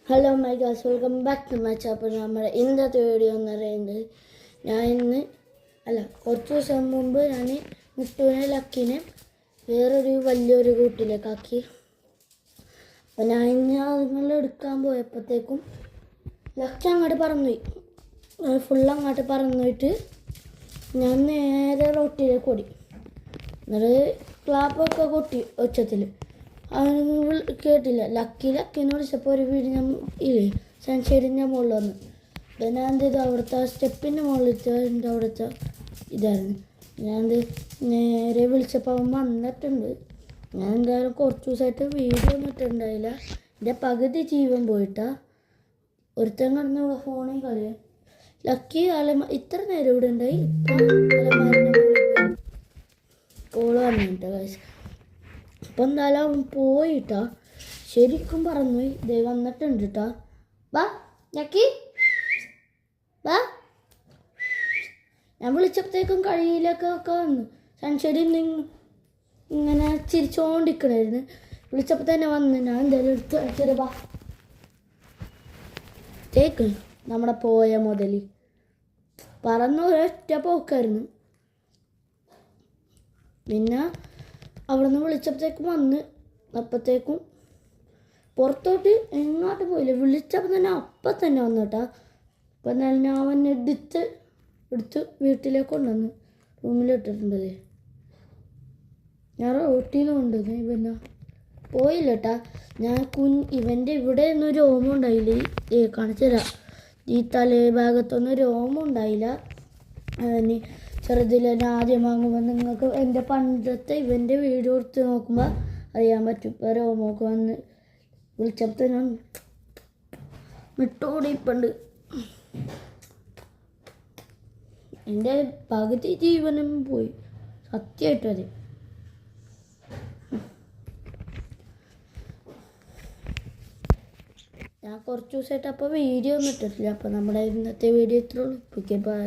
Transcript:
Hello my guys, welcome back to my channel. നമ്മുടെ ഇന്നത്തെ video എന്ന് പറയുന്നത് കുറച്ച് ദിവസം മുമ്പ് ഞാൻ മുട്ടുവിനെ ലക്കിനെ വേറൊരു വലിയൊരു കൂട്ടിലേക്ക് ആക്കി. അപ്പോൾ ഞാൻ ഇന്ന് അതുങ്ങൾ എടുക്കാൻ പോയപ്പോഴത്തേക്കും ലക്കി അങ്ങോട്ട് പറന്നുപോയി. അങ്ങോട്ട് പറന്നുപോയിട്ട് ഞാൻ നേരെ റോട്ടിലേക്ക് ഓടി. എന്നിട്ട് ക്ലാപ്പൊക്കെ കൊട്ടി ഒച്ചത്തിൽ. അവനൊന്നും കേട്ടില്ല. ലക്കിനെ വിളിച്ചപ്പോൾ ഒരു വീട് ഞാൻ ഇല്ലേ സൺഷെയ്ഡിൻ്റെ മുകളിൽ വന്ന്. ഞാൻ എന്ത് ചെയ്തു, അവിടുത്തെ സ്റ്റെപ്പിൻ്റെ മുകളിലത്തെ എൻ്റെ അവിടുത്തെ ഇതായിരുന്നു. ഞാൻ നേരെ വിളിച്ചപ്പോൾ അവൻ വന്നിട്ടുണ്ട്. ഞാൻ എന്തായാലും കുറച്ച് ദിവസമായിട്ട് വീഡിയോ ഒന്നും ഇട്ടിട്ടുണ്ടായില്ല. എൻ്റെ പകുതി ജീവൻ പോയിട്ടാ. ഒരുത്തൻ കിടന്ന് ഫോണിൽ കളിയാ. ലക്കി ഇത്ര നേരം ഇവിടെ ഉണ്ടായി. കോള് വന്നിട്ടാ കാശ്. അപ്പം എന്തായാലും അവൻ പോയിട്ടാ, ശരിക്കും പറന്നുപോയി. ദേ വന്നിട്ടുണ്ട് കേട്ടാ. വാ ലക്കി വാ. ഞാൻ വിളിച്ചപ്പോഴത്തേക്കും കഴിയിലൊക്കെ വന്നു. സൺഷെയ്ഡിൽ ഇങ്ങനെ ചിരിച്ചോണ്ടിരിക്കണായിരുന്നു. വിളിച്ചപ്പോൾ തന്നെ വന്ന്. ഞാൻ എന്തായാലും എടുത്ത് അടിച്ചത്. വാ തേക്ക് നമ്മുടെ പോയ മുതൽ പറന്ന് ഒരൊറ്റ പോക്കായിരുന്നു. പിന്നെ അവിടെ നിന്ന് വിളിച്ചപ്പോഴത്തേക്കും വന്ന്. അപ്പോഴത്തേക്കും പുറത്തോട്ട് എങ്ങോട്ട് പോയില്ല. വിളിച്ചപ്പോൾ തന്നെ അപ്പം തന്നെ വന്നു കേട്ടാ. അപ്പം എന്നാലും ഞാൻ അവനെ എടുത്ത് വീട്ടിലേക്ക് കൊണ്ടുവന്ന് റൂമിലിട്ടിട്ടുണ്ടല്ലേ. ഞാൻ റോട്ടിൽ കൊണ്ടുവന്ന്. പിന്നെ പോയില്ല കേട്ടാ. ഞാൻ ഇവൻ്റെ ഇവിടെ ഒന്നും രോമം ഉണ്ടായില്ല. കാണിച്ചു തരാം. ഈ തലേ ഭാഗത്തൊന്നും രോമം ഉണ്ടായില്ല. അവന് ചെറുതിൽ തന്നെ ആദ്യം വാങ്ങുമ്പോൾ നിങ്ങൾക്ക് എൻ്റെ പണ്ടത്തെ ഇവൻ്റെ വീഡിയോ എടുത്ത് നോക്കുമ്പോൾ അറിയാൻ പറ്റും. ഇപ്പോൾ രോമമൊക്കെ വന്ന് വിളിച്ചപ്പോൾ ഞാൻ വിട്ടോടിപ്പുണ്ട്. എൻ്റെ പകുതി ജീവനും പോയി, സത്യമായിട്ടും അതെ. ഞാൻ കുറച്ച് ദിവസമായിട്ട് അപ്പോൾ വീഡിയോ ഒന്നും ഇട്ടിട്ടില്ല. അപ്പോൾ നമ്മുടെ ഇന്നത്തെ വീഡിയോ ഇത്രയുള്ളൂ.